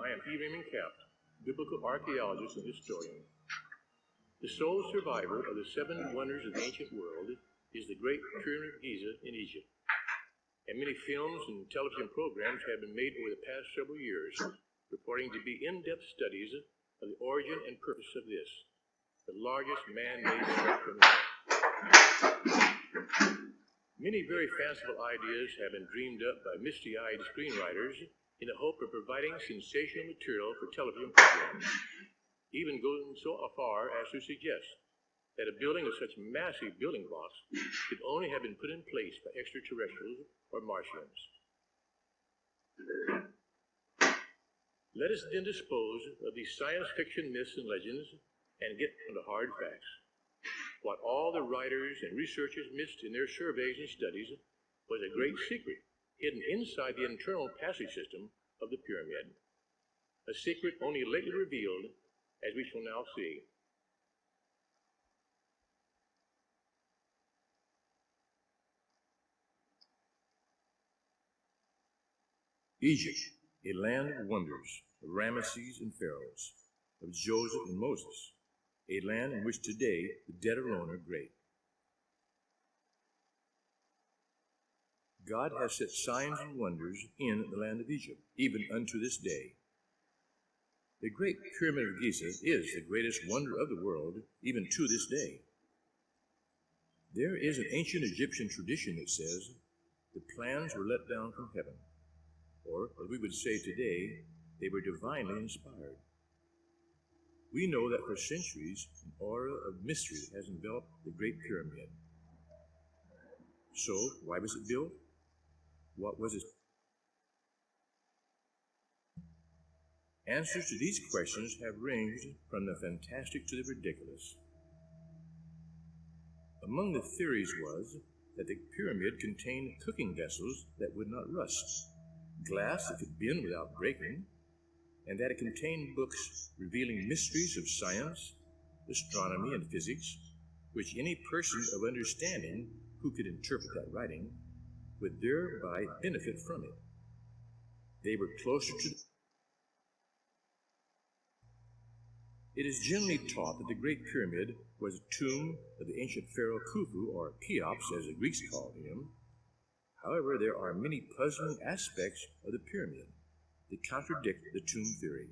I am Raymond Capt, biblical archaeologist and historian. The sole survivor of the seven wonders of the ancient world is the Great Pyramid of Giza in Egypt. And many films and television programs have been made over the past several years, purporting to be in-depth studies of the origin and purpose of this, the largest man-made structure on Earth. Many very fanciful ideas have been dreamed up by misty-eyed screenwriters in the hope of providing sensational material for television programs, even going so far as to suggest that a building of such massive building blocks could only have been put in place by extraterrestrials or Martians. Let us then dispose of these science fiction myths and legends and get to the hard facts. What all the writers and researchers missed in their surveys and studies was a great secret hidden inside the internal passage system of the pyramid, a secret only lately revealed, as we shall now see. Egypt, a land of wonders, of Ramesses and pharaohs, of Joseph and Moses, a land in which today the dead alone are great. God has set signs and wonders in the land of Egypt, even unto this day. The Great Pyramid of Giza is the greatest wonder of the world, even to this day. There is an ancient Egyptian tradition that says the plans were let down from heaven, or, as we would say today, they were divinely inspired. We know that for centuries, an aura of mystery has enveloped the Great Pyramid. So, why was it built? What was its answers to these questions have ranged from the fantastic to the ridiculous. Among the theories was that the pyramid contained cooking vessels that would not rust, glass that could bend without breaking, and that it contained books revealing mysteries of science, astronomy, and physics, which any person of understanding who could interpret that writing would thereby benefit from it. They were closer to It is generally taught that the Great Pyramid was a tomb of the ancient pharaoh Khufu, or Cheops as the Greeks called him. However, there are many puzzling aspects of the pyramid that contradict the tomb theory,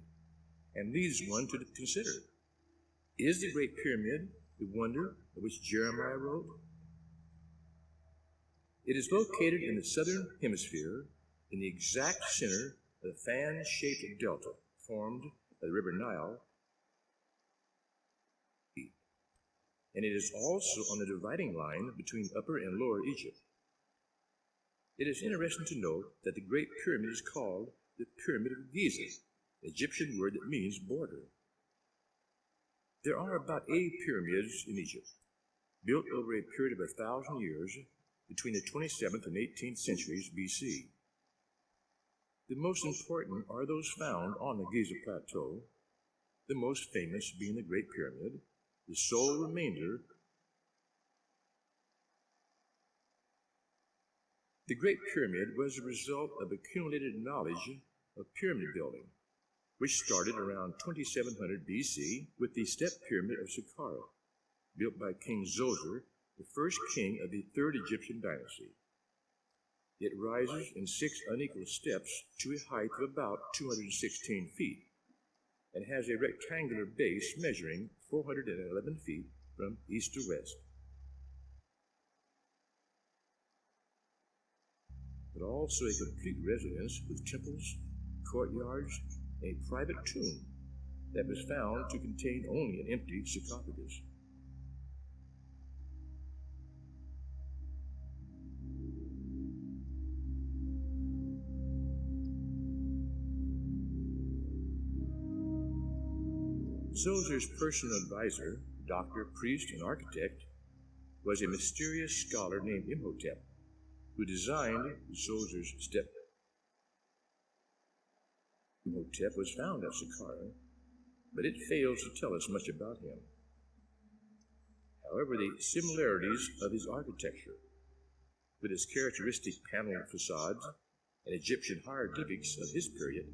and leads one to consider, is the Great Pyramid the wonder of which Jeremiah wrote? It is located in the southern hemisphere, in the exact center of the fan-shaped delta formed by the river Nile, and it is also on the dividing line between Upper and Lower Egypt. It is interesting to note that the Great Pyramid is called the Pyramid of Giza, an Egyptian word that means border. There are about 80 pyramids in Egypt, built over a period of 1,000 years between the 27th and 18th centuries BC. The most important are those found on the Giza Plateau, the most famous being the Great Pyramid, the sole remainder. The Great Pyramid was a result of accumulated knowledge of pyramid building, which started around 2700 BC with the step pyramid of Saqqara, built by King Zoser, the first king of the third Egyptian dynasty. It rises in 6 unequal steps to a height of about 216 feet, and has a rectangular base measuring 411 feet from east to west. But also a complete residence with temples, courtyards, and a private tomb that was found to contain only an empty sarcophagus. Zoser's personal advisor, doctor, priest, and architect was a mysterious scholar named Imhotep, who designed Zoser's step. Imhotep was found at Saqqara, but it fails to tell us much about him. However, the similarities of his architecture, with its characteristic paneled facades and Egyptian hieroglyphics of his period,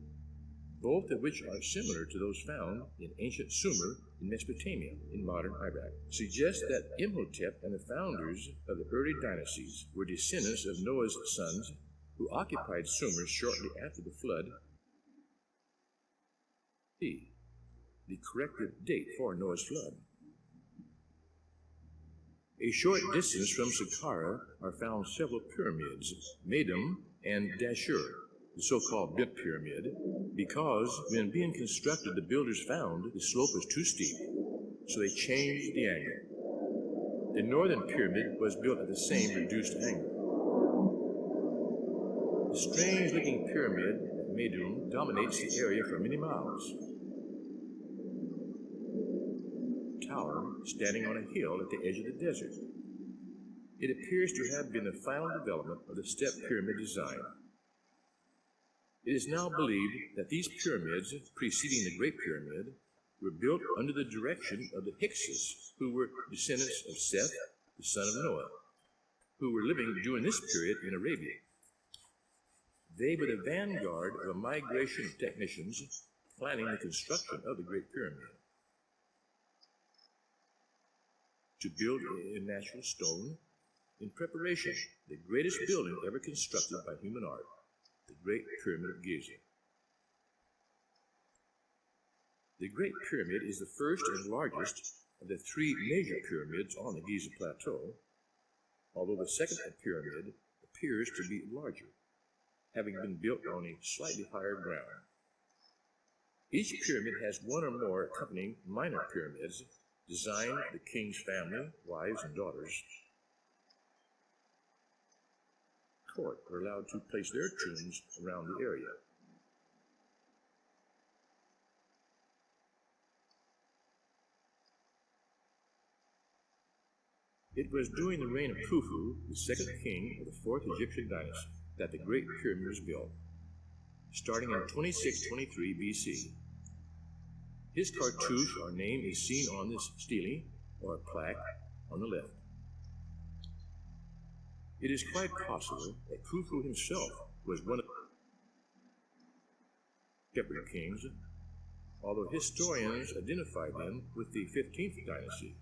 both of which are similar to those found in ancient Sumer in Mesopotamia in modern Iraq, suggest that Imhotep and the founders of the early dynasties were descendants of Noah's sons who occupied Sumer shortly after the flood. The corrected date for Noah's flood. A short distance from Saqqara are found several pyramids, Medum and Dashur, the so-called Bip Pyramid, because when being constructed, the builders found the slope was too steep, so they changed the angle. The northern pyramid was built at the same reduced angle. The strange-looking pyramid at Medum dominates the area for many miles. Tower standing on a hill at the edge of the desert. It appears to have been the final development of the step pyramid design. It is now believed that these pyramids, preceding the Great Pyramid, were built under the direction of the Hyksos, who were descendants of Seth, the son of Noah, who were living during this period in Arabia. They were the vanguard of a migration of technicians planning the construction of the Great Pyramid. To build in natural stone, in preparation, the greatest building ever constructed by human art, the Great Pyramid of Giza. The Great Pyramid is the first and largest of the three major pyramids on the Giza Plateau, although the second pyramid appears to be larger, having been built on a slightly higher ground. Each pyramid has one or more accompanying minor pyramids designed the king's family, wives, and daughters. Court were allowed to place their tombs around the area. It was during the reign of Khufu, the second king of the fourth Egyptian dynasty, that the Great Pyramid was built, starting in 2623 BC. His cartouche or name is seen on this stele, or plaque, on the left. It is quite possible that Khufu himself was one of the shepherd kings, although historians identify him with the 15th dynasty.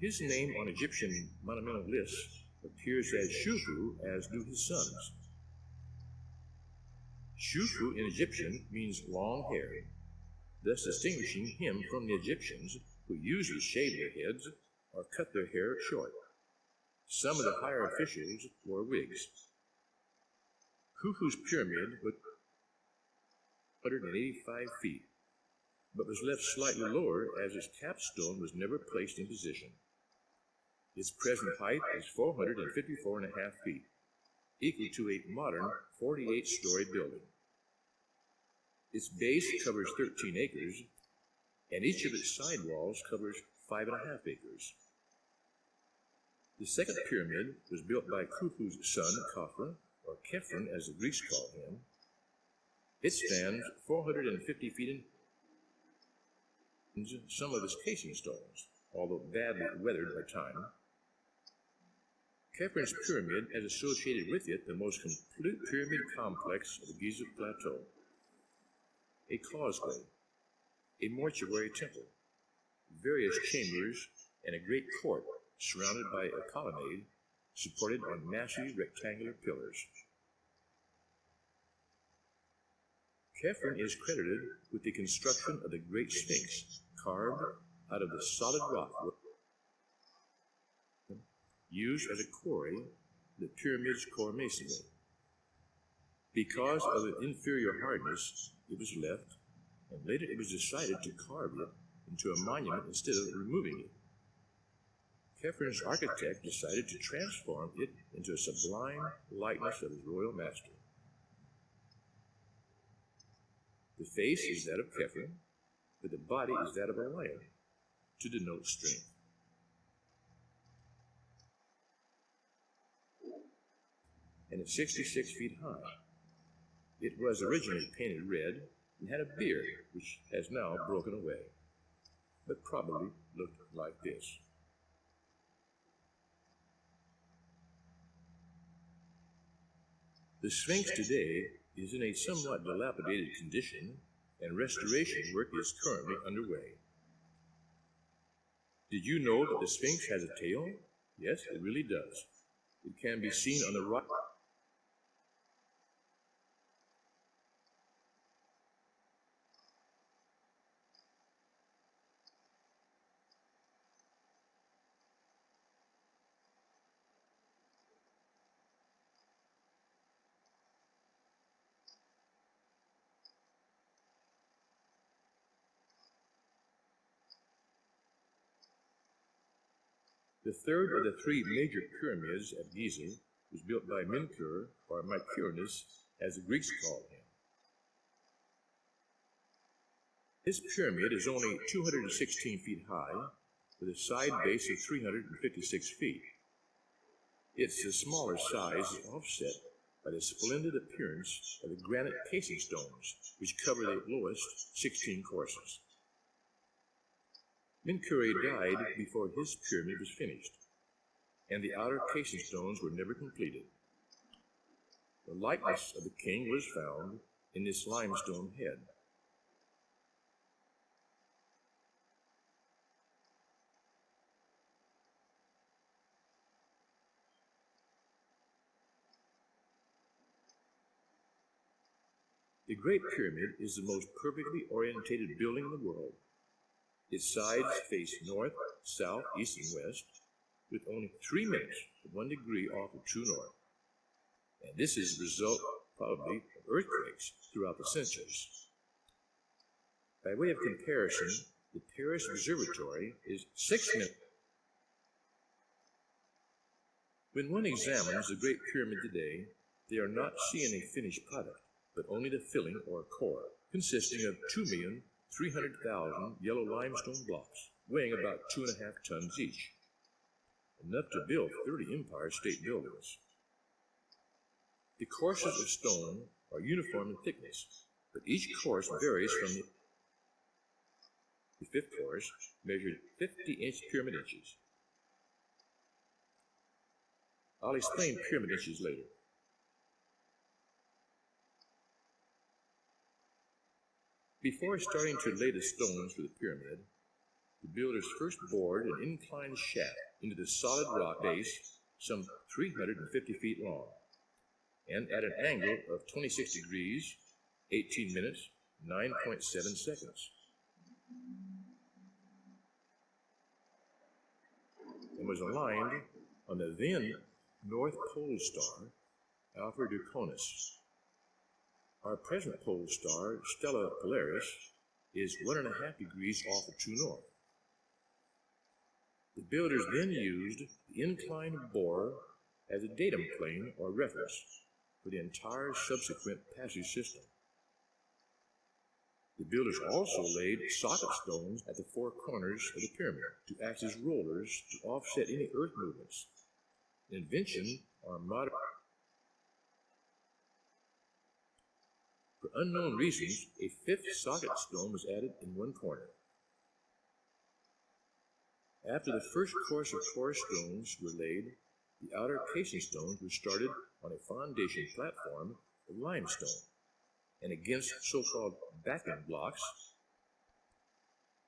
His name on Egyptian monumental lists appears as Shufu, as do his sons. Shufu in Egyptian means long hair, thus distinguishing him from the Egyptians who usually shave their heads or cut their hair short. Some of the higher officials wore wigs. Khufu's pyramid was 185 feet, but was left slightly lower as its capstone was never placed in position. Its present height is 454.5 feet, equal to a modern 48-story building. Its base covers 13 acres, and each of its side walls covers 5.5 acres. The second pyramid was built by Khufu's son, Khafre, or Khephren as the Greeks call him. It stands 450 feet in some of its casing stones, although badly weathered by time. Khepren's pyramid has associated with it the most complete pyramid complex of the Giza Plateau. A causeway, a mortuary temple, various chambers, and a great court surrounded by a colonnade supported on massive rectangular pillars. Khephren is credited with the construction of the Great Sphinx, carved out of the solid rock used as a quarry in the pyramid's core masonry. Because of its inferior hardness, it was left, and later it was decided to carve it into a monument instead of removing it. Khepren's architect decided to transform it into a sublime likeness of his royal master. The face is that of Khephren, but the body is that of a lion, to denote strength. And it's 66 feet high. It was originally painted red and had a beard, which has now broken away, but probably looked like this. The Sphinx today is in a somewhat dilapidated condition, and restoration work is currently underway. Did you know that the Sphinx has a tail? Yes, it really does. It can be seen on the right. The third of the three major pyramids at Giza was built by Menkaure, or Mycerinus, as the Greeks called him. This pyramid is only 216 feet high, with a side base of 356 feet. Its smaller size is offset by the splendid appearance of the granite casing stones, which cover the lowest 16 courses. Menkaure died before his pyramid was finished, and the outer casing stones were never completed. The likeness of the king was found in this limestone head. The Great Pyramid is the most perfectly orientated building in the world. Its sides face north, south, east, and west, with only 3 minutes of 1 degree off of true north. And this is the result, probably, of earthquakes throughout the centuries. By way of comparison, the Paris Observatory is 6 minutes. When one examines the Great Pyramid today, they are not seeing a finished product, but only the filling or core, consisting of 2,300,000 yellow limestone blocks, weighing about 2.5 tons each, enough to build 30 Empire State Buildings. The courses of stone are uniform in thickness, but each course varies from the fifth course measured 50-inch pyramid inches. I'll explain pyramid inches later. Before starting to lay the stones for the pyramid, the builders first bored an inclined shaft into the solid rock base some 350 feet long, and at an angle of 26 degrees, 18 minutes, 9.7 seconds. And was aligned on the then North Pole star, Alpha Draconis. Our present pole star, Stella Polaris, is 1.5 degrees off of true north. The builders then used the inclined bore as a datum plane or reference for the entire subsequent passage system. The builders also laid socket stones at the 4 corners of the pyramid to act as rollers to offset any earth movements, an invention our modern. For unknown reasons, a 5th socket stone was added in one corner. After the first course of core stones were laid, the outer casing stones were started on a foundation platform of limestone, and against so-called backing blocks,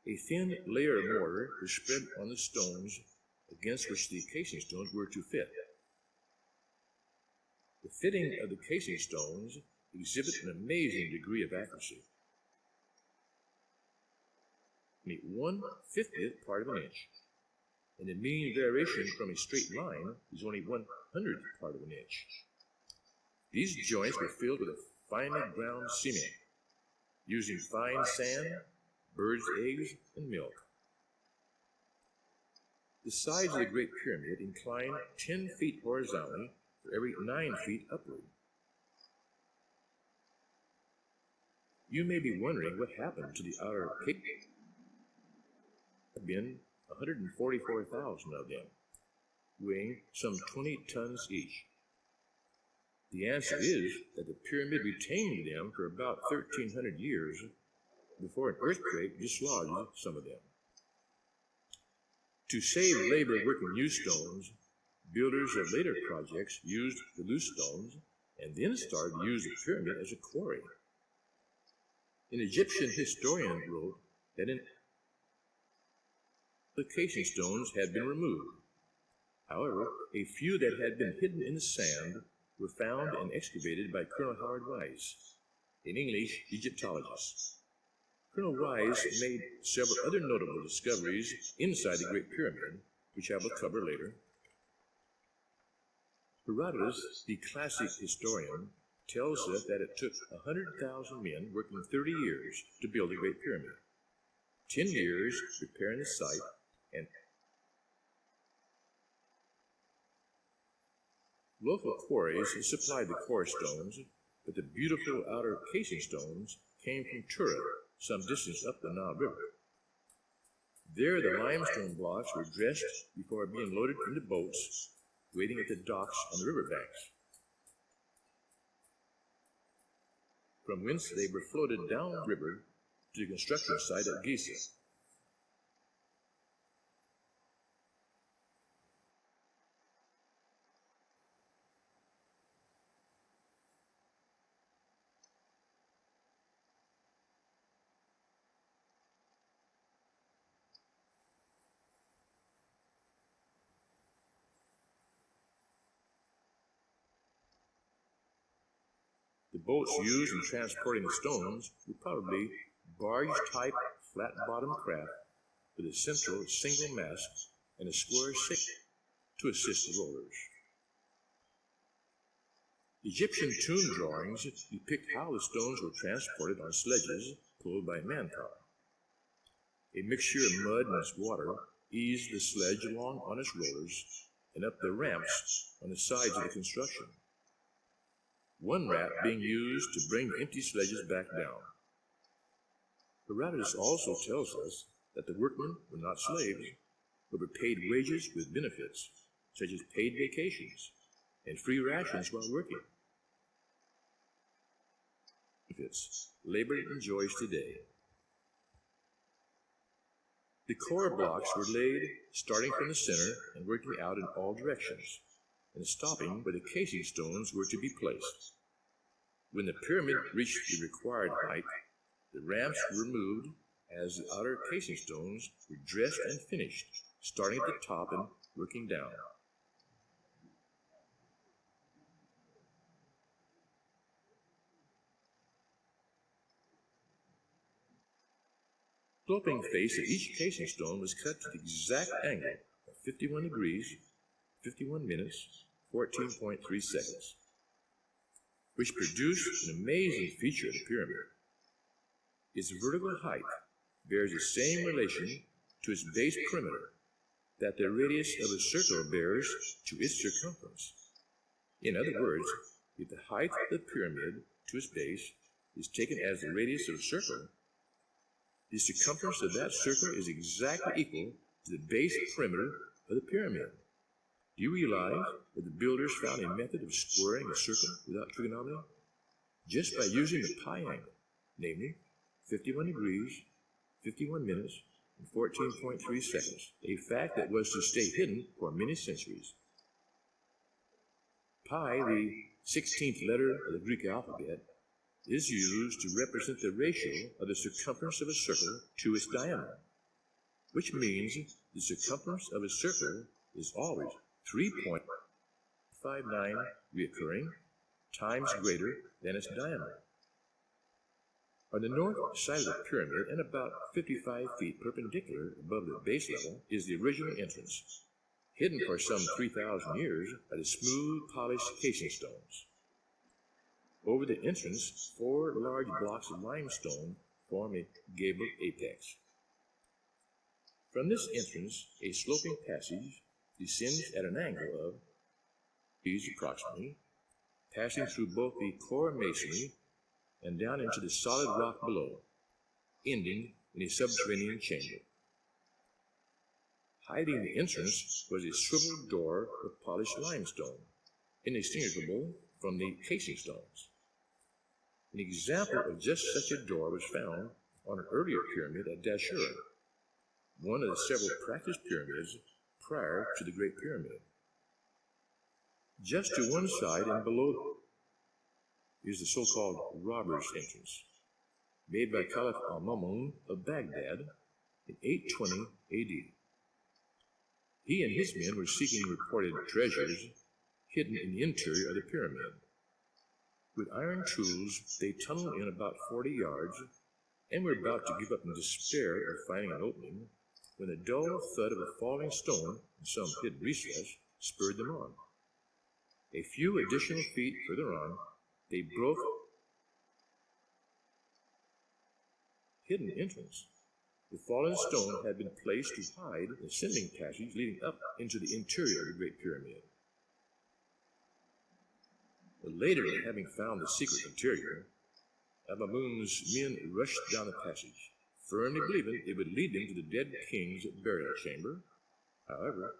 a thin layer of mortar was spread on the stones against which the casing stones were to fit. The fitting of the casing stones exhibit an amazing degree of accuracy. Only 1/50th part of an inch, and the mean variation from a straight line is only 1/100th part of an inch. These joints were filled with a finely ground cement, using fine sand, birds' eggs, and milk. The sides of the Great Pyramid incline 10 feet horizontally for every 9 feet upward. You may be wondering what happened to the outer cake. There have been 144,000 of them, weighing some 20 tons each. The answer is that the pyramid retained them for about 1,300 years before an earthquake dislodged some of them. To save labor working new stones, builders of later projects used the loose stones and then started to use the pyramid as a quarry. An Egyptian historian wrote that the casing stones had been removed. However, a few that had been hidden in the sand were found and excavated by Colonel Howard Wise, an English Egyptologist. Colonel Wise made several other notable discoveries inside the Great Pyramid, which I will cover later. Herodotus, the classic historian, tells us that it took 100,000 men working 30 years to build the Great Pyramid, 10 years preparing the site, and local quarries supplied the core stones, but the beautiful outer casing stones came from Tura, some distance up the Nile River. There the limestone blocks were dressed before being loaded into boats waiting at the docks on the riverbanks, from whence they were floated downriver to the construction site at Giza. The boats used in transporting the stones were probably barge-type flat-bottomed craft with a central single mast and a square sail to assist the rollers. Egyptian tomb drawings depict how the stones were transported on sledges pulled by manpower. A mixture of mud and water eased the sledge along on its rollers and up the ramps on the sides of the construction, one ramp being used to bring empty sledges back down. Herodotus also tells us that the workmen were not slaves, but were paid wages with benefits, such as paid vacations and free rations while working. Benefits labor enjoys today. The core blocks were laid starting from the center and working out in all directions, and stopping where the casing stones were to be placed. When the pyramid reached the required height, the ramps were removed as the outer casing stones were dressed and finished, starting at the top and working down. The sloping face of each casing stone was cut to the exact angle of 51 degrees, 51 minutes, 14.3 seconds, which produced an amazing feature of the pyramid. Its vertical height bears the same relation to its base perimeter that the radius of a circle bears to its circumference. In other words, if the height of the pyramid to its base is taken as the radius of a circle, the circumference of that circle is exactly equal to the base perimeter of the pyramid. Do you realize that the builders found a method of squaring a circle without trigonometry? Just by using the pi angle, namely 51 degrees, 51 minutes, and 14.3 seconds, a fact that was to stay hidden for many centuries. Pi, the 16th letter of the Greek alphabet, is used to represent the ratio of the circumference of a circle to its diameter, which means the circumference of a circle is always 3.59 reoccurring times greater than its diameter. On the north side of the pyramid, and about 55 feet perpendicular above the base level, is the original entrance, hidden for some 3,000 years by the smooth, polished casing stones. Over the entrance, 4 large blocks of limestone form a gabled apex. From this entrance, a sloping passage descends at an angle of degrees approximately, passing through both the core masonry and down into the solid rock below, ending in a subterranean chamber. Hiding the entrance was a swivel door of polished limestone, indistinguishable from the casing stones. An example of just such a door was found on an earlier pyramid at Dashur, one of the several practice pyramids prior to the Great Pyramid. Just to one side and below is the so-called robber's entrance, made by Caliph al-Ma'mun of Baghdad in 820 AD. He and his men were seeking reported treasures hidden in the interior of the pyramid. With iron tools, they tunneled in about 40 yards and were about to give up in despair of finding an opening when the dull thud of a falling stone in some hidden recess spurred them on. A few additional feet further on, they broke hidden entrance. The fallen stone had been placed to hide the ascending passage leading up into the interior of the Great Pyramid. But later, having found the secret interior, Al-Ma'mun's men rushed down the passage, firmly believing it would lead them to the dead king's burial chamber. However,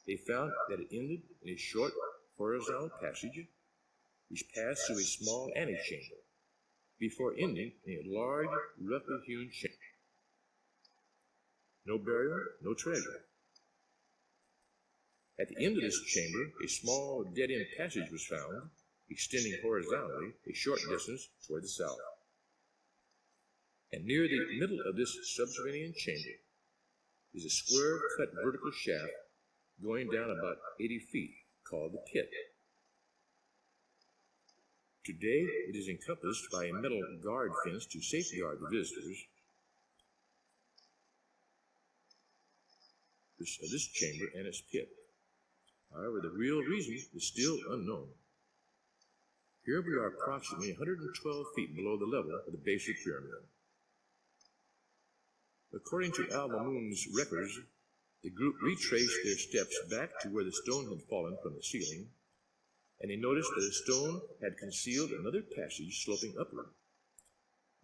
they found that it ended in a short horizontal passage which passed through a small antechamber before ending in a large, roughly hewn chamber. No burial, no treasure. At the end of this chamber, a small dead-end passage was found, extending horizontally a short distance toward the south. And near the middle of this subterranean chamber is a square-cut vertical shaft going down about 80 feet, called the pit. Today, it is encompassed by a metal guard fence to safeguard the visitors of this chamber and its pit. However, the real reason is still unknown. Here we are approximately 112 feet below the level of the base of the pyramid. According to Al-Ma'mun's records, the group retraced their steps back to where the stone had fallen from the ceiling, and they noticed that the stone had concealed another passage sloping upward,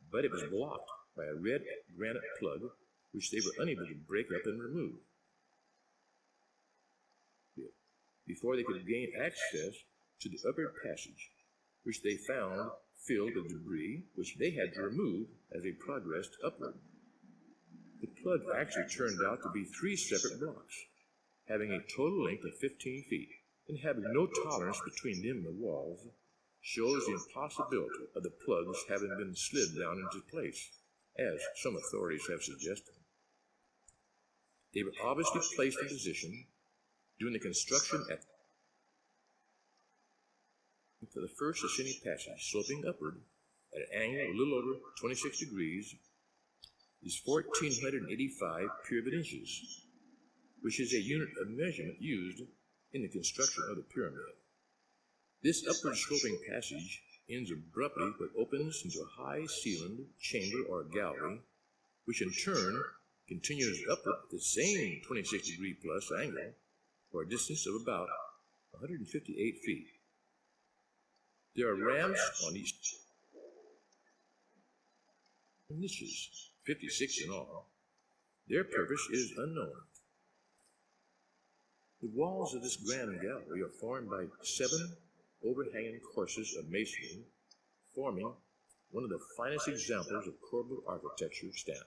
but it was blocked by a red granite plug which they were unable to break up and remove. Before they could gain access to the upper passage, which they found filled with debris which they had to remove as they progressed upward. The plug actually turned out to be 3 separate blocks, having a total length of 15 feet, and having no tolerance between them and the walls, shows the impossibility of the plugs having been slid down into place, as some authorities have suggested. They were obviously placed in position during the construction for the first ascending passage, sloping upward at an angle a little over 26 degrees, is 1,485 pyramid inches, which is a unit of measurement used in the construction of the pyramid. This upward sloping passage ends abruptly but opens into a high-ceilinged chamber or gallery, which in turn continues upward at the same 26-degree plus angle for a distance of about 158 feet. There are ramps on each niches, 56 in all. Their purpose is unknown. The walls of this grand gallery are formed by 7 overhanging courses of masonry, forming one of the finest examples of corbelled architecture extant.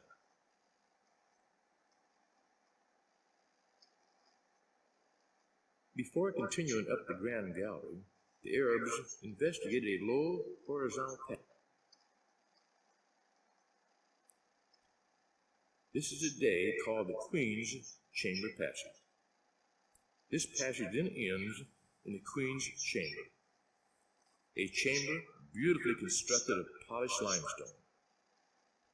Before continuing up the grand gallery, the Arabs investigated a low horizontal path. This is a day called the Queen's Chamber Passage. This passage then ends in the Queen's Chamber, a chamber beautifully constructed of polished limestone.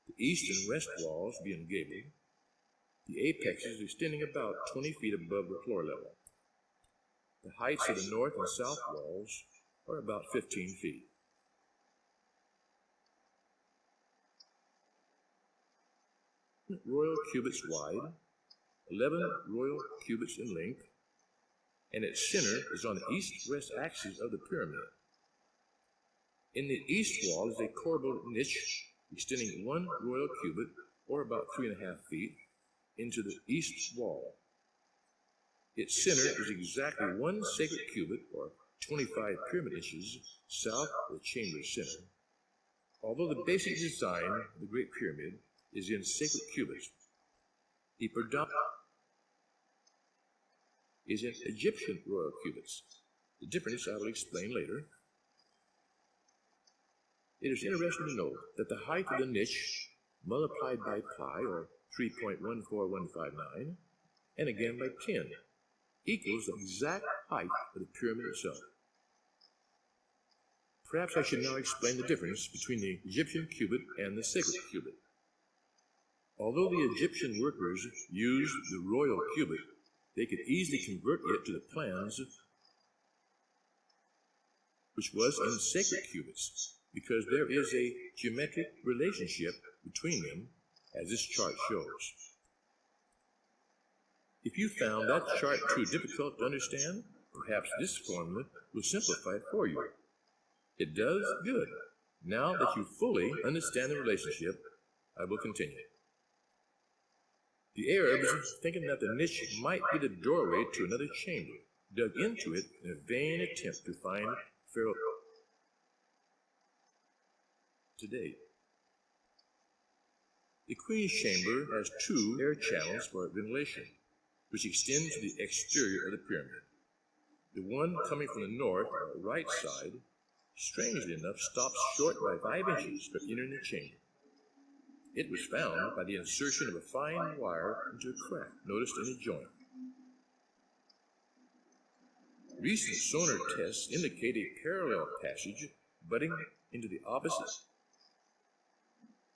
The east and west walls being gabled, the apexes extending about 20 feet above the floor level. The heights of the north and south walls are about 15 feet. Royal cubits wide, 11 royal cubits in length, and its center is on the east-west axis of the pyramid. In the east wall is a corbelled niche extending 1 royal cubit, or about 3.5 feet, into the east wall. Its center is exactly 1 sacred cubit, or 25 pyramid inches, south of the chamber's center. Although the basic design of the Great Pyramid is in sacred cubits, the predominant is in Egyptian royal cubits. The difference I will explain later. It is interesting to note that the height of the niche multiplied by pi, or 3.14159, and again by 10, equals the exact height of the pyramid itself. Perhaps I should now explain the difference between the Egyptian cubit and the sacred cubit. Although the Egyptian workers used the royal cubit, they could easily convert it to the plans which was in sacred cubits, because there is a geometric relationship between them, as this chart shows. If you found that chart too difficult to understand, perhaps this formula will simplify it for you. It does good. Now that you fully understand the relationship, I will continue. The Arabs, thinking that the niche might be the doorway to another chamber, dug into it in a vain attempt to find Pharaoh today. The Queen's chamber has two air channels for ventilation, which extend to the exterior of the pyramid. The one coming from the north, or right side, strangely enough, stops short by 5 inches from entering the chamber. It was found by the insertion of a fine wire into a crack noticed in the joint. Recent sonar tests indicate a parallel passage butting into the opposite,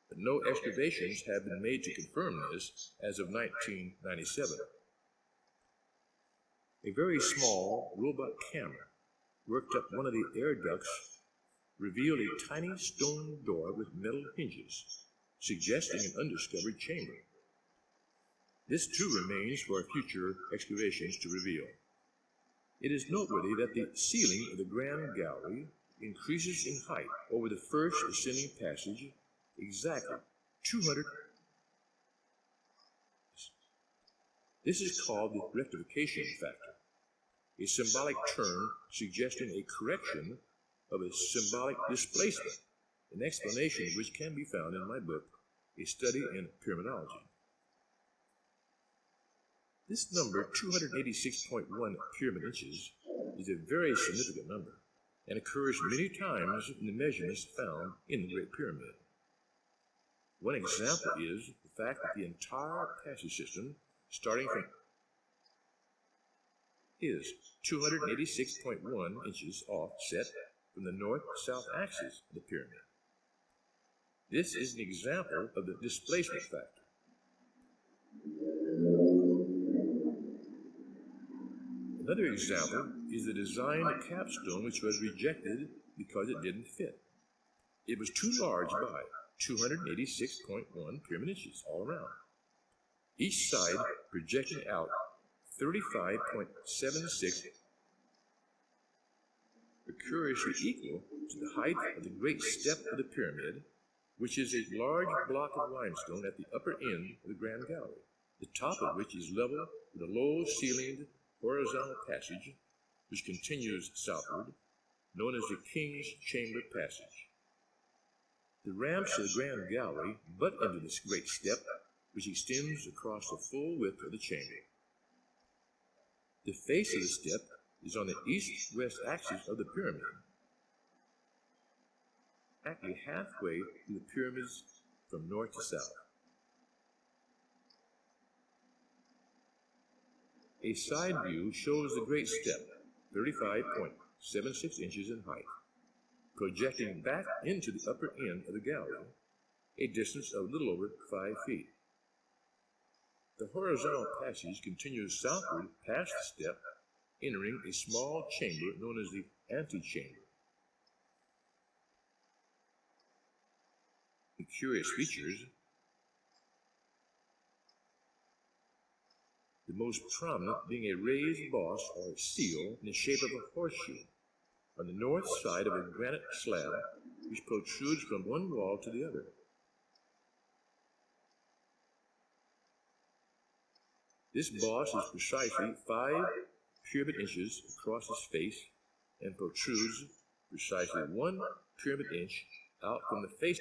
but no excavations have been made to confirm this as of 1997. A very small robot camera worked up one of the air ducts revealed a tiny stone door with metal hinges, suggesting an undiscovered chamber. This too remains for future excavations to reveal. It is noteworthy that the ceiling of the Grand Gallery increases in height over the first ascending passage exactly 200. This is called the rectification factor, a symbolic term suggesting a correction of a symbolic displacement, an explanation of which can be found in my book, A Study in Pyramidology. This number, 286.1 pyramid inches, is a very significant number and occurs many times in the measurements found in the Great Pyramid. One example is the fact that the entire passage system, starting from is 286.1 inches offset from the north-south axis of the pyramid. This is an example of the displacement factor. Another example is the design capstone, which was rejected because it didn't fit. It was too large by 286.1 pyramid inches all around, each side projecting out 35.76, curiously equal to the height of the great step of the pyramid, which is a large block of limestone at the upper end of the Grand Gallery, the top of which is level with a low-ceilinged horizontal passage which continues southward, known as the King's Chamber Passage. The ramps of the Grand Gallery butt into this great step, which extends across the full width of the chamber. The face of the step is on the east-west axis of the pyramid, exactly halfway through the pyramids from north to south. A side view shows the great step, 35.76 inches in height, projecting back into the upper end of the gallery, a distance of a little over 5 feet. The horizontal passage continues southward past the step, entering a small chamber known as the antechamber. The curious features, the most prominent being a raised boss or seal in the shape of a horseshoe on the north side of a granite slab which protrudes from one wall to the other. This boss is precisely 5 pyramid inches across its face and protrudes precisely 1 pyramid inch out from the face,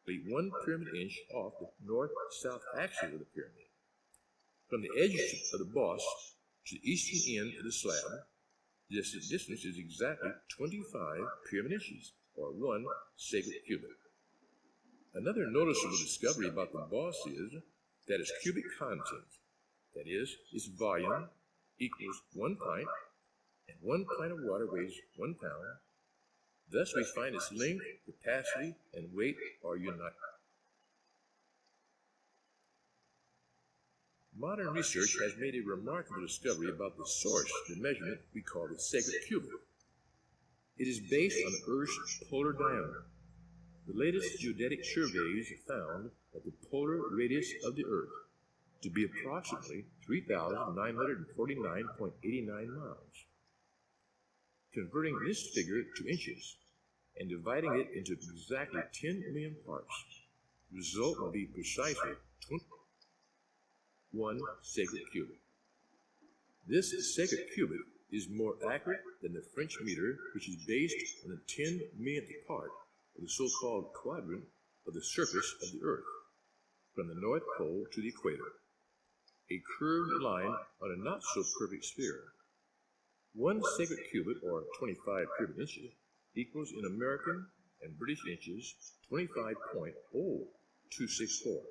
1 pyramid inch off the north-south axis of the pyramid. From the edge of the boss to the eastern end of the slab, This distance is exactly 25 pyramid inches, or 1 sacred cubit. Another noticeable discovery about the boss is that its cubic content, that is, its volume, equals 1 pint, and 1 pint of water weighs 1 pound. Thus we find its length, capacity, and weight are united. Modern research has made a remarkable discovery about the source of the measurement we call the sacred cubit. It is based on the Earth's polar diameter. The latest geodetic surveys have found that the polar radius of the Earth to be approximately 3,949.89 miles. Converting this figure to inches and dividing it into exactly 10 million parts, the result will be precisely 1 sacred cubit. This sacred cubit is more accurate than the French meter, which is based on the 10 millionth part of the so-called quadrant of the surface of the Earth, from the North Pole to the equator, a curved line on a not-so-perfect sphere. 1 sacred cubit, or 25 pyramid inches, equals in American and British inches 25.0264,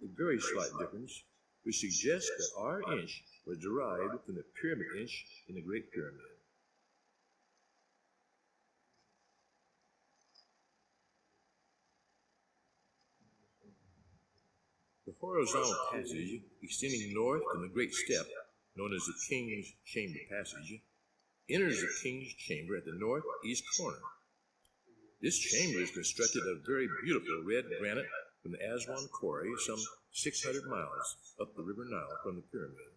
a very slight difference, which suggests that our inch was derived from the pyramid inch in the Great Pyramid. The horizontal passage extending north from the Great Step, known as the King's Chamber Passage, enters the King's Chamber at the northeast corner. This chamber is constructed of very beautiful red granite from the Aswan Quarry, some 600 miles up the River Nile from the pyramid.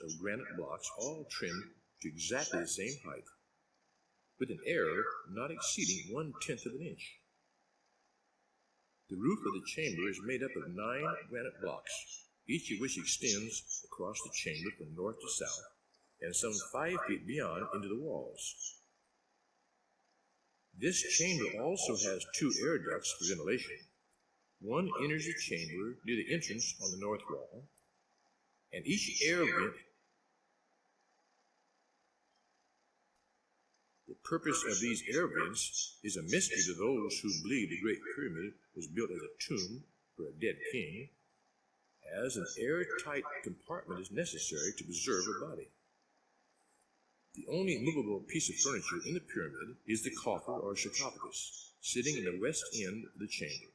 Of granite blocks, all trimmed to exactly the same height, with an error not exceeding 1/10 of an inch. The roof of the chamber is made up of 9 granite blocks, each of which extends across the chamber from north to south, and some 5 feet beyond into the walls. This chamber also has 2 air ducts for ventilation. One enters the chamber near the entrance on the north wall, and each air vent. The purpose of these air vents is a mystery to those who believe the Great Pyramid was built as a tomb for a dead king, as an airtight compartment is necessary to preserve a body. The only movable piece of furniture in the pyramid is the coffer or sarcophagus, sitting in the west end of the chamber.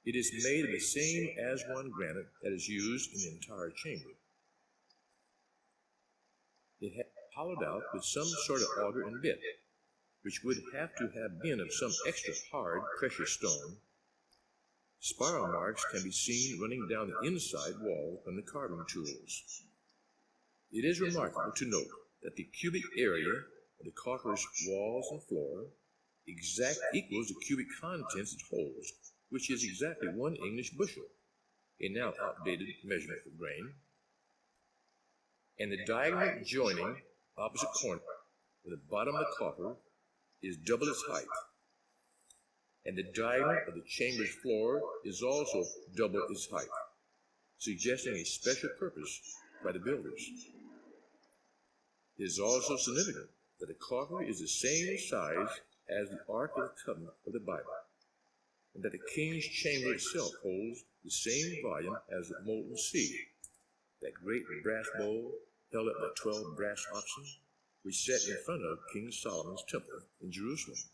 It is made of the same Aswan granite that is used in the entire chamber. It has hollowed out with some sort of auger and bit, which would have to have been of some extra hard precious stone. Spiral marks can be seen running down the inside wall from the carving tools. It is remarkable to note that the cubic area of the coffer's walls and floor equals the cubic contents it holds, which is exactly 1 English bushel, a now outdated measurement for grain. And the diagonal joining opposite corner of the bottom of the coffer is double its height, and the diagonal of the chamber's floor is also double its height, suggesting a special purpose by the builders. It is also significant that the coffer is the same size as the Ark of the Covenant of the Bible, and that the King's Chamber itself holds the same volume as the molten sea, that great brass bowl held up by 12 brass oxen, which sat in front of King Solomon's temple in Jerusalem.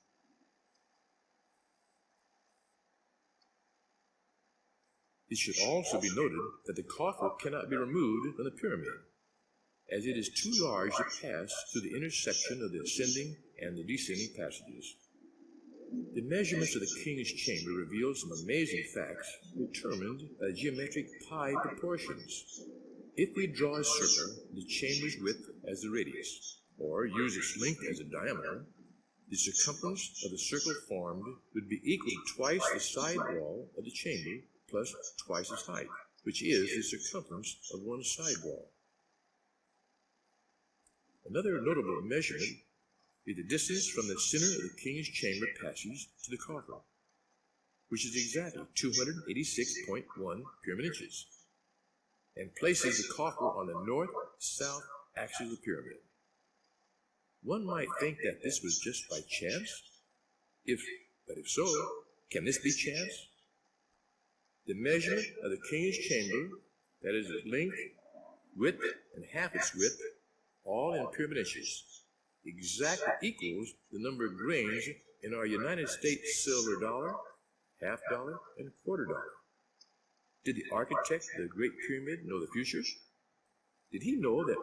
It should also be noted that the coffer cannot be removed from the pyramid, as it is too large to pass through the intersection of the ascending and the descending passages. The measurements of the King's Chamber reveal some amazing facts determined by geometric pi proportions. If we draw a circle, the chamber's width as the radius, or use its length as the diameter, the circumference of the circle formed would be equal to twice the side wall of the chamber plus twice its height, which is the circumference of one side wall. Another notable measurement is the distance from the center of the King's Chamber passage to the coffer, which is exactly 286.1 pyramid inches. and places the coffer on the north-south axis of the pyramid. One might think that this was just by chance. But if so, can this be chance? The measurement of the king's chamber, that is its length, width, and half its width, all in pyramid inches, exactly equals the number of grains in our United States silver dollar, half dollar, and quarter dollar. Did the architect of the Great Pyramid know the future? Did he know that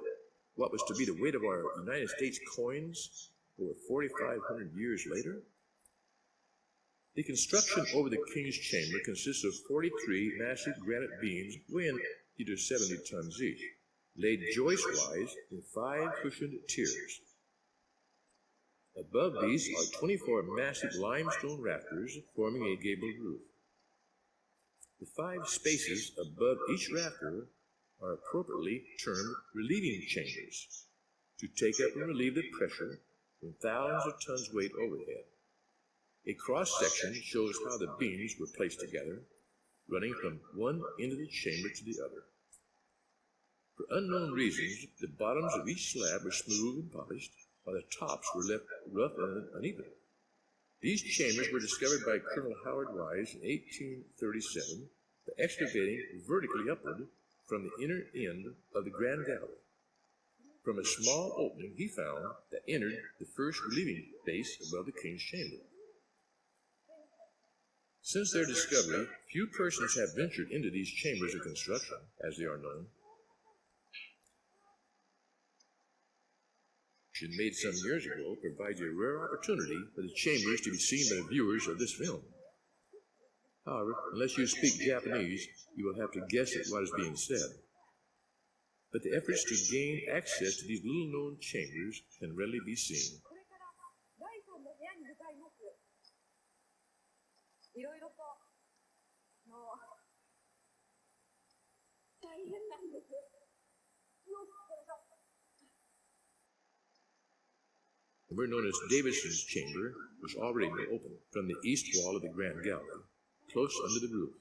what was to be the weight of our United States coins over 4,500 years later? The construction over the king's chamber consists of 43 massive granite beams weighing either 70 tons each, laid joist-wise in 5 cushioned tiers. Above these are 24 massive limestone rafters forming a gabled roof. The 5 spaces above each rafter are appropriately termed relieving chambers, to take up and relieve the pressure from thousands of tons weight overhead. A cross-section shows how the beams were placed together, running from one end of the chamber to the other. For unknown reasons, the bottoms of each slab were smooth and polished, while the tops were left rough and uneven. These chambers were discovered by Colonel Howard Wise in 1837 by excavating vertically upward from the inner end of the Grand Gallery. From a small opening he found that entered the first relieving base above the king's chamber. Since their discovery, few persons have ventured into these chambers of construction, as they are known. Made some years ago provides a rare opportunity for the chambers to be seen by the viewers of this film. However, unless you speak Japanese, you will have to guess at what is being said. But the efforts to gain access to these little-known chambers can readily be seen. The were known as Davison's chamber was already open from the east wall of the Grand Gallery, close under the roof,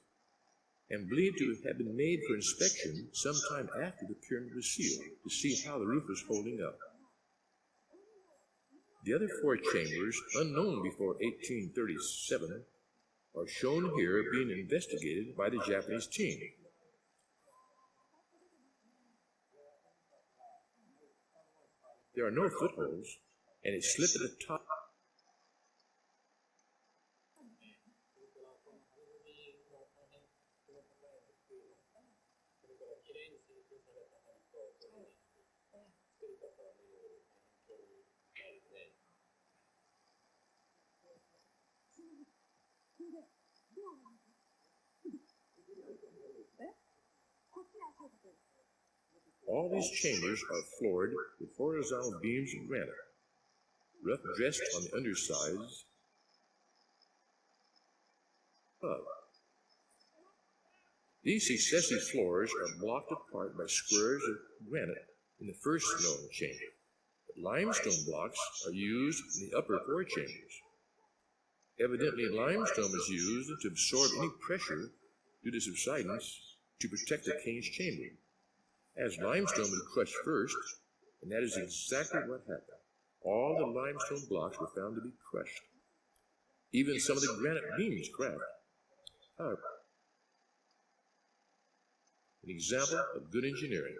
and believed to have been made for inspection sometime after the pyramid was sealed, to see how the roof was holding up. The other 4 chambers, unknown before 1837, are shown here being investigated by the Japanese team. There are no footholds, and a slip at the top. All these chambers are floored with horizontal beams of granite, rough dressed on the undersides above. These successive floors are blocked apart by squares of granite in the first known chamber, but limestone blocks are used in the upper 4 chambers. Evidently, limestone was used to absorb any pressure due to subsidence to protect the king's chamber, as limestone was crushed first, and that is exactly what happened. All the limestone blocks were found to be crushed. Even some of the granite beams cracked. However, an example of good engineering.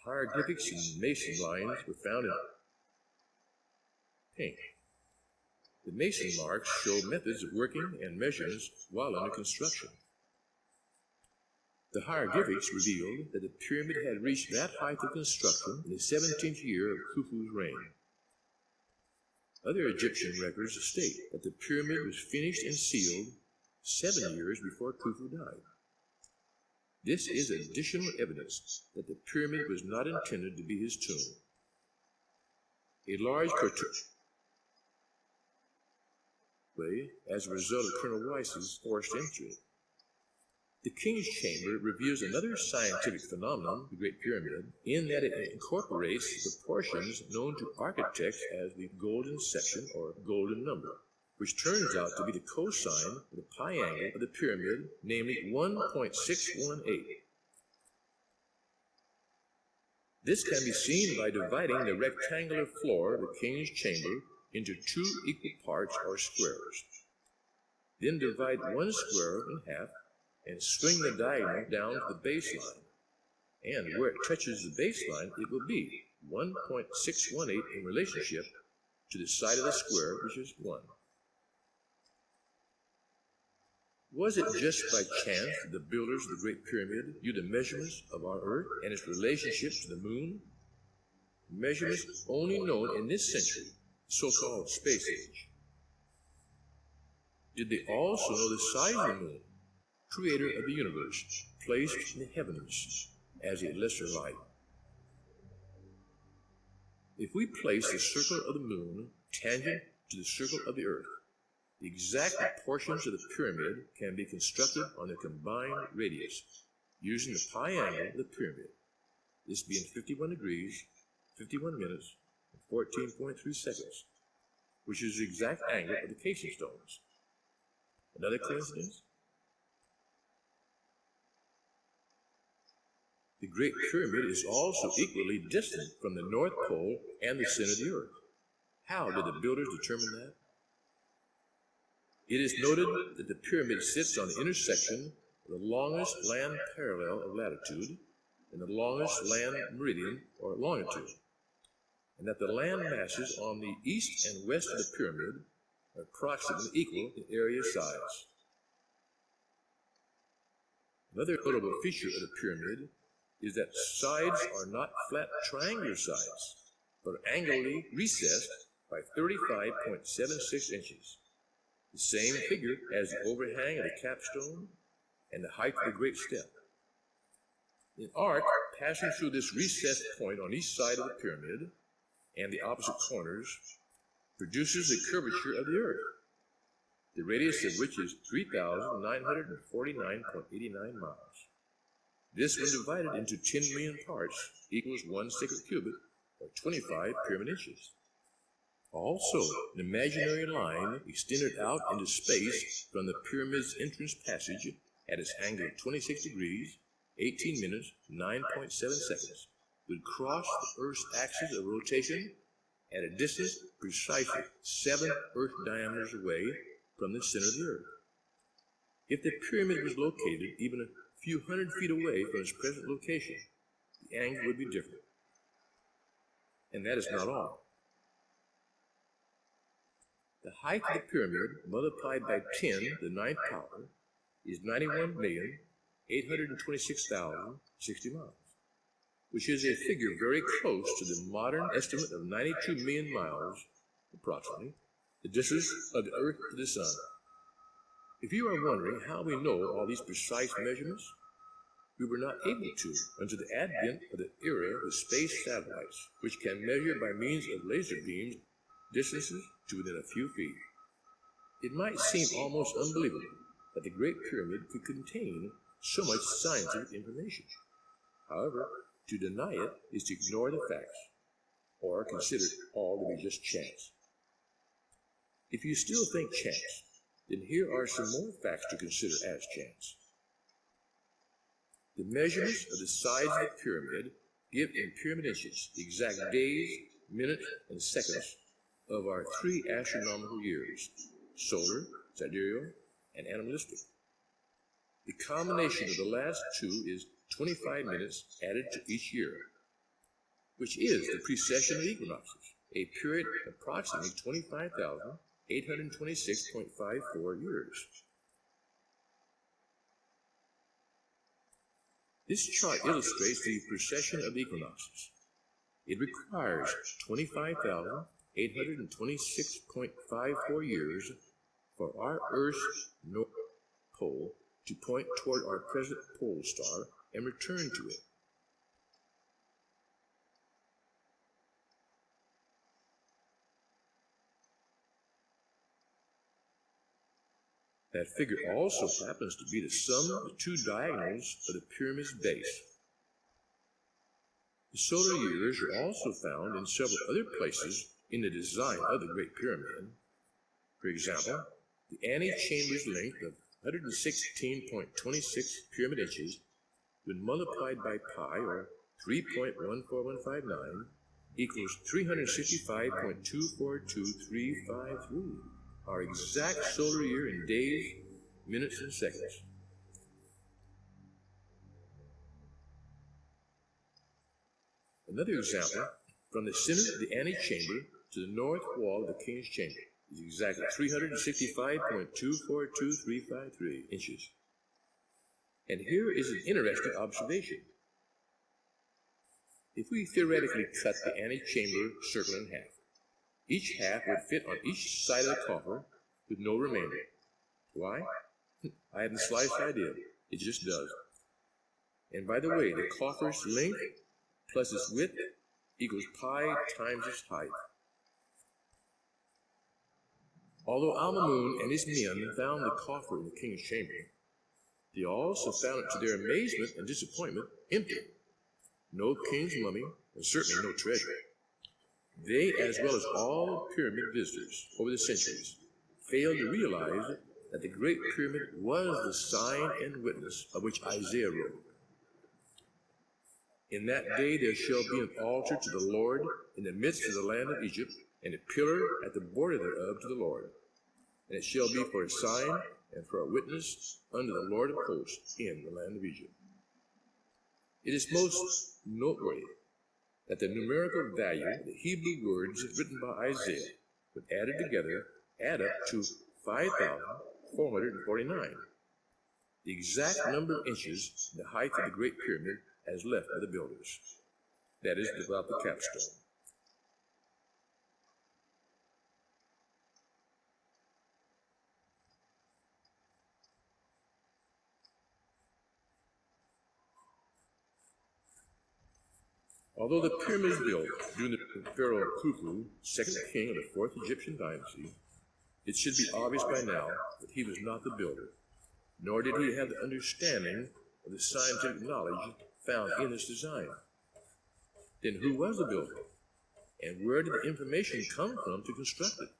Hieroglyphics and mason lines were found in pink. The mason marks show methods of working and measurements while under construction. The hieroglyphics revealed that the pyramid had reached that height of construction in the 17th year of Khufu's reign. Other Egyptian records state that the pyramid was finished and sealed 7 years before Khufu died. This is additional evidence that the pyramid was not intended to be his tomb. A large as a result of Colonel Weiss's forced entry. The King's Chamber reveals another scientific phenomenon, the Great Pyramid, in that it incorporates the portions known to architects as the golden section or golden number, which turns out to be the cosine of the pi angle of the pyramid, namely 1.618. This can be seen by dividing the rectangular floor of the King's Chamber into 2 equal parts or squares. Then divide one square in half and swing the diagonal down to the baseline. And where it touches the baseline, it will be 1.618 in relationship to the side of the square, which is 1. Was it just by chance that the builders of the Great Pyramid knew the measurements of our Earth and its relationship to the Moon? Measurements only known in this century, so-called space age. Did they also know the size of the Moon, creator of the universe, placed in the heavens as a lesser light? If we place the circle of the Moon tangent to the circle of the Earth, the exact proportions of the pyramid can be constructed on the combined radius using the pi angle of the pyramid, this being 51 degrees, 51 minutes, and 14.3 seconds, which is the exact angle of the casing stones. Another coincidence? The Great Pyramid is also equally distant from the North Pole and the center of the Earth. How did the builders determine that? It is noted that the pyramid sits on the intersection of the longest land parallel of latitude and the longest land meridian or longitude, and that the land masses on the east and west of the pyramid are approximately equal in area size. Another notable feature of the pyramid is that sides are not flat triangular sides, but are angularly recessed by 35.76 inches, the same figure as the overhang of the capstone and the height of the great step. An arc passing through this recessed point on each side of the pyramid and the opposite corners produces the curvature of the Earth, the radius of which is 3,949.89 miles. This, when divided into 10 million parts, equals 1 sacred cubit, or 25 pyramid inches. Also, an imaginary line extended out into space from the pyramid's entrance passage at its angle of 26 degrees, 18 minutes, 9.7 seconds, would cross the Earth's axis of rotation at a distance precisely 7 Earth diameters away from the center of the Earth. If the pyramid was located even a few hundred feet away from its present location, the angle would be different. And that is not all. The height of the pyramid multiplied by 10 to the 9th power is 91,826,060 miles, which is a figure very close to the modern estimate of 92 million miles, approximately, the distance of the Earth to the Sun. If you are wondering how we know all these precise measurements, we were not able to until the advent of the era of space satellites, which can measure by means of laser beams distances to within a few feet. It might seem almost unbelievable that the Great Pyramid could contain so much scientific information. However, to deny it is to ignore the facts, or consider all to be just chance. If you still think chance, then here are some more facts to consider as chance. The measurements of the sides of the pyramid give in pyramid inches the exact days, minutes, and seconds of our 3 astronomical years: solar, sidereal, and animalistic. The combination of the last 2 is 25 minutes added to each year, which is the precession of equinoxes, a period approximately 25,826.54 years. This chart illustrates the precession of the equinoxes. It requires 25,826.54 years for our Earth's north pole to point toward our present pole star and return to it. That figure also happens to be the sum of the two diagonals of the pyramid's base. The solar years are also found in several other places in the design of the Great Pyramid. For example, the antechamber's length of 116.26 pyramid inches, when multiplied by pi, or 3.14159, equals 365.242353, our exact solar year in days, minutes, and seconds. Another example, from the center of the antechamber to the north wall of the king's chamber, is exactly 365.242353 inches. And here is an interesting observation. If we theoretically cut the antechamber circle in half, each half would fit on each side of the coffer with no remainder. Why? I haven't the slightest idea. It just does. And by the way, the coffer's length plus its width equals pi times its height. Although Al-Mamun and his men found the coffer in the king's chamber, they also found it, to their amazement and disappointment, empty. No king's mummy, and certainly no treasure. They, as well as all pyramid visitors over the centuries, failed to realize that the Great Pyramid was the sign and witness of which Isaiah wrote. In that day there shall be an altar to the Lord in the midst of the land of Egypt, and a pillar at the border thereof to the Lord. And it shall be for a sign and for a witness unto the Lord of hosts in the land of Egypt. It is most noteworthy that the numerical value of the Hebrew words written by Isaiah, when added together, add up to 5,449, the exact number of inches in the height of the Great Pyramid as left by the builders. That is, without the capstone. Although the pyramids built during the Pharaoh Khufu, second king of the fourth Egyptian dynasty, it should be obvious by now that he was not the builder, nor did he have the understanding of the scientific knowledge found in this design. Then who was the builder? And where did the information come from to construct it?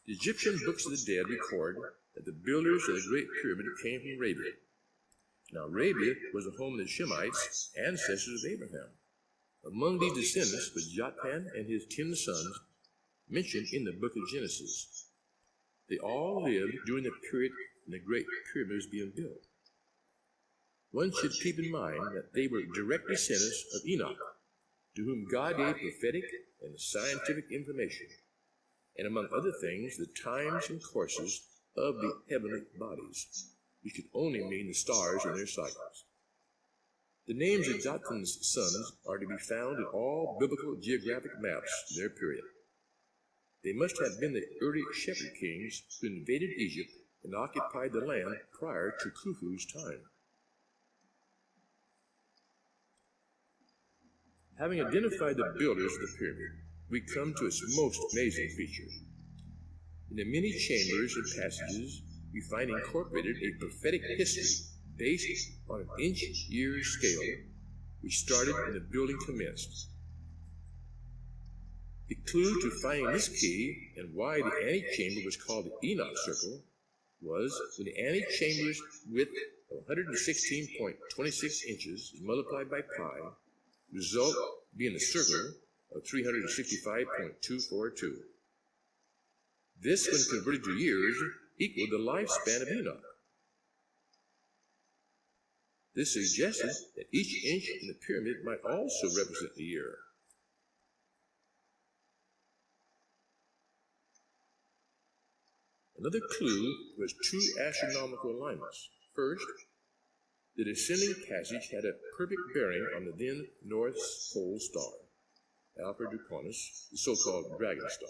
The Egyptian books of the dead record that the builders of the Great Pyramid came from Arabia. Now, Arabia was the home of the Shemites, ancestors of Abraham. Among these descendants was Joktan and his 10 sons, mentioned in the book of Genesis. They all lived during the period when the Great Pyramid was being built. One should keep in mind that they were direct descendants of Enoch, to whom God gave prophetic and scientific information, and among other things, the times and courses of the heavenly bodies, which could only mean the stars and their cycles. The names of Joktan's sons are to be found in all biblical geographic maps of their period. They must have been the early shepherd kings who invaded Egypt and occupied the land prior to Khufu's time. Having identified the builders of the pyramid, we come to its most amazing feature. In the many chambers and passages, we find incorporated a prophetic history based on an inch-year scale, which started when the building commenced. The clue to finding this key and why the antechamber was called the Enoch Circle was when the antechamber's width of 116.26 inches is multiplied by pi, the result being a circle of 365.242. This, when converted to years, equaled the lifespan of Enoch. This suggested that each inch in the pyramid might also represent a year. Another clue was two astronomical alignments. First, the descending passage had a perfect bearing on the then North Pole star, Alpha Draconis, the so-called dragon star.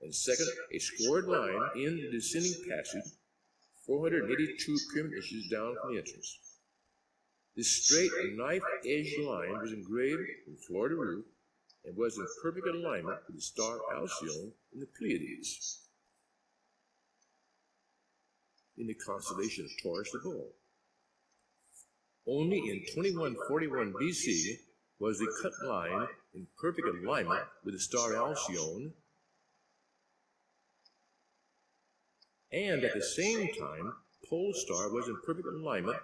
And second, a scored line in the descending passage, 482 pyramid inches down from the entrance. This straight knife-edged line was engraved from floor to roof and was in perfect alignment with the star Alcyone in the Pleiades, in the constellation of Taurus the Bull. Only in 2141 BC was the cut line in perfect alignment with the star Alcyone, and at the same time, Pole Star was in perfect alignment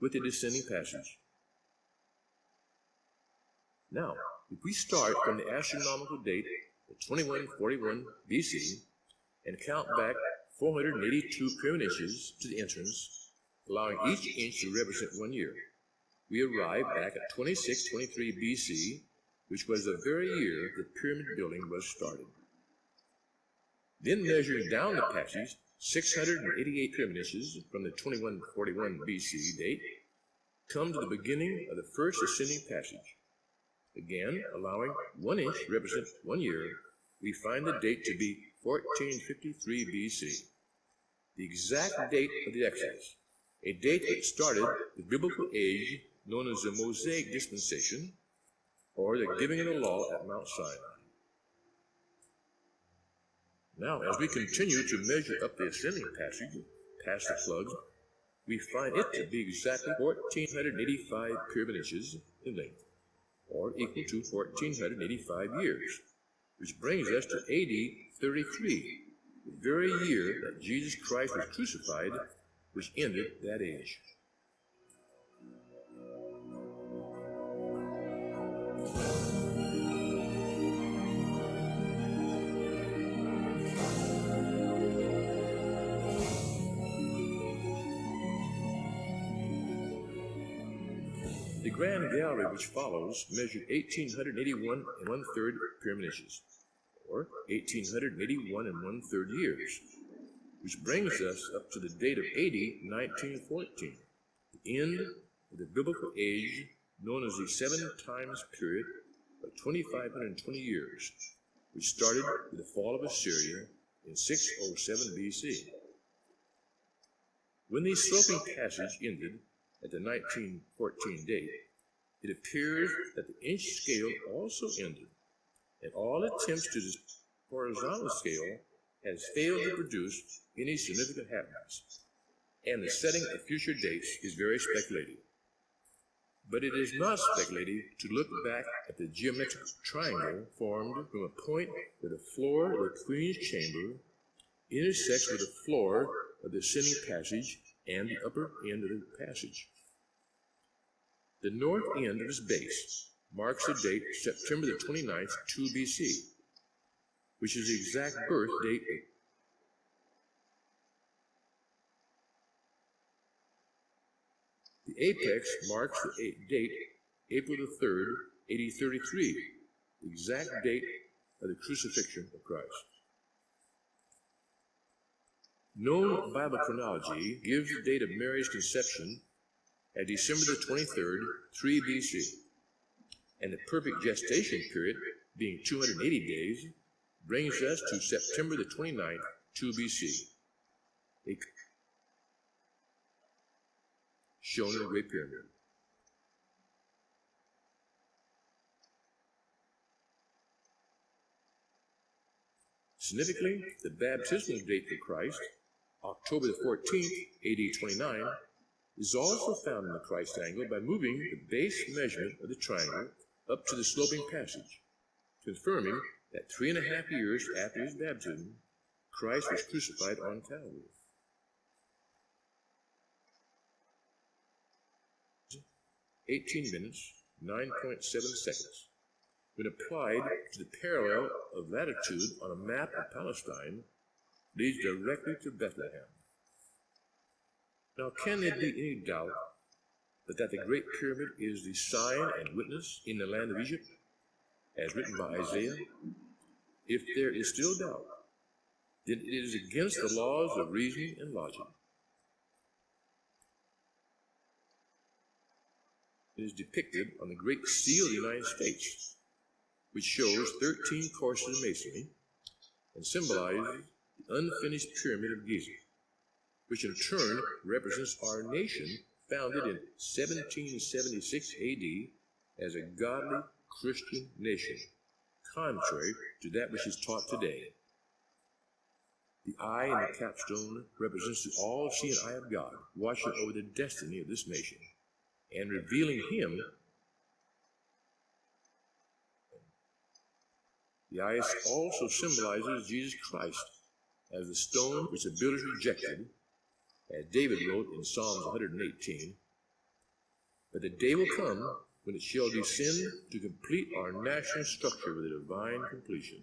with the descending passage. Now, if we start from the astronomical date of 2141 BC and count back 482 pyramid inches to the entrance, allowing each inch to represent 1 year, we arrive back at 2623 BC, which was the very year the pyramid building was started. Then measuring down the passage 688 pyramid inches from the 2141 BC date, come to the beginning of the first ascending passage. Again, allowing 1 inch to represent 1 year, we find the date to be 1453 BC, the exact date of the Exodus, a date that started the biblical age known as the Mosaic dispensation, or the giving of the law at Mount Sinai. Now, as we continue to measure up the ascending passage, past the plugs, we find it to be exactly 1,485 pyramid inches in length, or equal to 1,485 years, which brings us to AD 33, the very year that Jesus Christ was crucified, which ended that age. The Grand Gallery, which follows, measured 1,881 1/3 pyramid inches, or 1,881 1/3 years, which brings us up to the date of AD 1914, the end of the biblical age known as the 7 times period of 2,520 years, which started with the fall of Assyria in 607 BC. When the sloping passage ended at the 1914 date, it appears that the inch scale also ended, and all attempts to the horizontal scale has failed to produce any significant happenings, and the setting of future dates is very speculative. But it is not speculative to look back at the geometric triangle formed from a point where the floor of the Queen's chamber intersects with the floor of the ascending passage and the upper end of the passage. The north end of its base marks the date September the 29th, 2 BC, which is the exact birth date of the apex marks the date April the 3rd, AD 33, the exact date of the crucifixion of Christ. Known Bible chronology gives the date of Mary's conception at December the 23rd, 3 BC, and the perfect gestation period, being 280 days, brings us to September the 29th, 2 BC, shown in the Great Pyramid. Significantly, the baptismal date for Christ, October the 14th, AD 29, is also found in the Christ angle by moving the base measurement of the triangle up to the sloping passage, confirming that 3.5 years after his baptism, Christ was crucified on Calvary. 18 minutes, 9.7 seconds. When applied to the parallel of latitude on a map of Palestine, leads directly to Bethlehem. Now, can there be any doubt that the Great Pyramid is the sign and witness in the land of Egypt, as written by Isaiah? If there is still doubt, then it is against the laws of reasoning and logic. It is depicted on the Great Seal of the United States, which shows 13 courses of masonry and symbolizes the unfinished Pyramid of Giza, which in turn represents our nation, founded in 1776 AD as a godly Christian nation, contrary to that which is taught today. The eye in the capstone represents the all-seeing eye of God, watching over the destiny of this nation and revealing Him. The eye also symbolizes Jesus Christ as the stone which the builders rejected, as David wrote in Psalms 118. But the day will come when it shall descend to complete our national structure with a divine completion.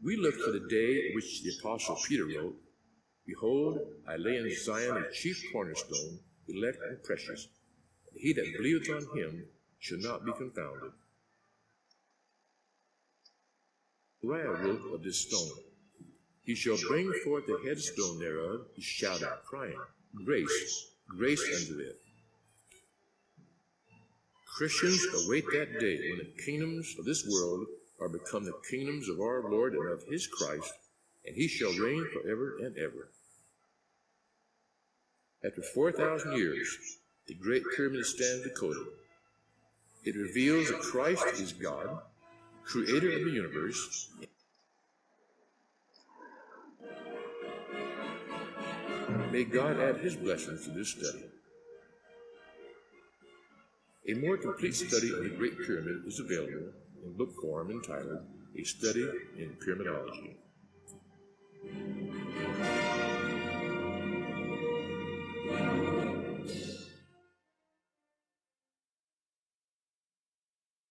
We look for the day at which the Apostle Peter wrote, "Behold, I lay in Zion a chief cornerstone, elect and precious, and he that believeth on him shall not be confounded." Uriah wrote of this stone, "He shall bring forth the headstone thereof, he shouting, crying, Grace, grace unto it." Christians await that day when the kingdoms of this world are become the kingdoms of our Lord and of his Christ, and he shall reign forever and ever. After 4,000 years, the Great Pyramid stands decoded. It reveals that Christ is God, creator of the universe. May God add his blessings to this study. A more complete study of the Great Pyramid is available in book form entitled A Study in Pyramidology.